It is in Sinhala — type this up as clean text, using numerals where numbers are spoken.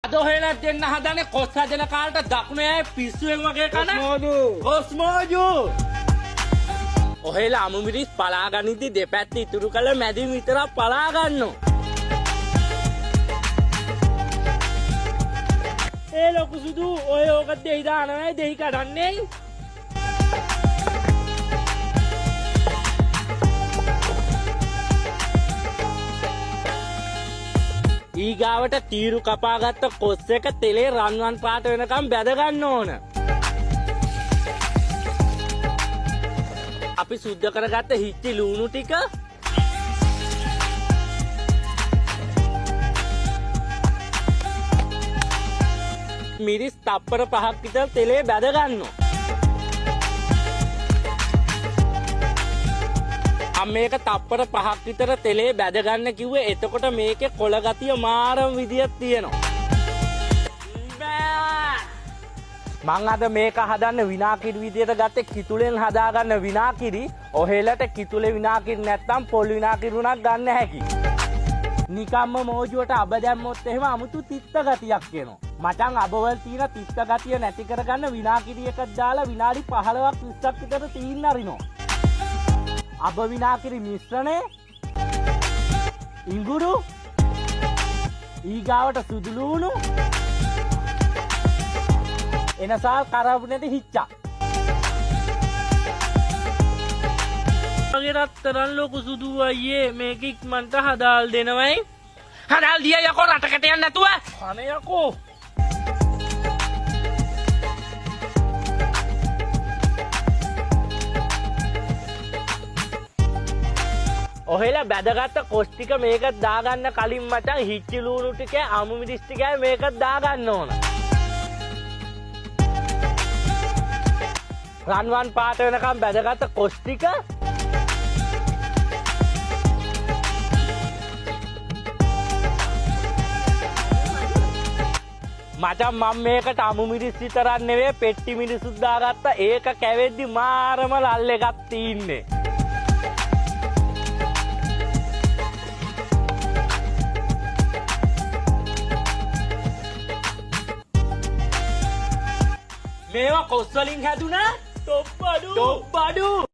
අද හොයලා දෙන්න හදනේ කොස් හදන කාලට දකුණේ අය පිස්සුවෙන් වගේ කන කොස්මෝජු ඔහෙලා අමු මිරිස් පලා ගනිද්දි දෙපැත්ත ඉතුරු කළ මැදින් විතරක් පලා ගන්නෝ ඒ ලොකු සුදු ඔය ඕක දෙහි දානවයි දෙහි කඩන්නේ ඊගාවට තීරු කපාගත්ත කොස් එක තෙලේ රන්වන් පාට වෙනකම් බැද ගන්න ඕන. අපි සුද්ධ කරගත්ත හිච්චි ලුණු ටික මිරිස් තප්පර 5ක් විතර තෙලේ බැද ගන්නවා. මේක තප්පර 5ක් විතර තෙලේ බැද ගන්න කිව්වේ එතකොට මේකේ කොළ ගතිය මාරම විදියක් තියෙනවා. මං අද මේක හදන්න විනාකිරි විදියට ගත්තේ කිතුලෙන් හදාගන්න විනාකිරි. ඔහෙලට කිතුලේ විනාකිරි නැත්තම් පොල් විනාකිරි උනක් ගන්න හැකි. නිකම්ම මෝජුවට අබ දැම්මොත් එහෙම අමුතු තිත්ත ගතියක් එනවා. මචං අබවල තියෙන තිත්ත ගතිය නැති කරගන්න විනාකිරි එකක් දාලා විනාඩි 15ක් 20ක් විතර තීන්න අරිනවා. අබ විනාකිරි මිශ්‍රණය ඉඟුරු ඊගාවට සුදු ලුණු එනසාල් කරපු නැති හිච්චා මගේ රත්තරන් ලොකු සුදු අයියේ මේක ඉක්මනට හදාල් දෙනවයි හදාල් දියා යකෝ රටකට යන්න නැතුව අනේ යකෝ ඔහෙලා බැදගත්ත කොස් ටික මේක දාගන්න කලින් මචං හිච්චි ලුණු ටික අමු මිරිස් ටිකයි මේක දාගන්න ඕන. රන්වන් පාට වෙනකම් බැදගත්ත කොස් ටික මචං මම මේකට අමු මිරිස් විතරක් නෙවෙයි පෙට්ටි මිරිසුත් දාගත්තා. ඒක කැවෙද්දි මාරම ලල් එකක් තින්නේ. මේවා කොස් වලින් හැදුනා ටොප් බඩු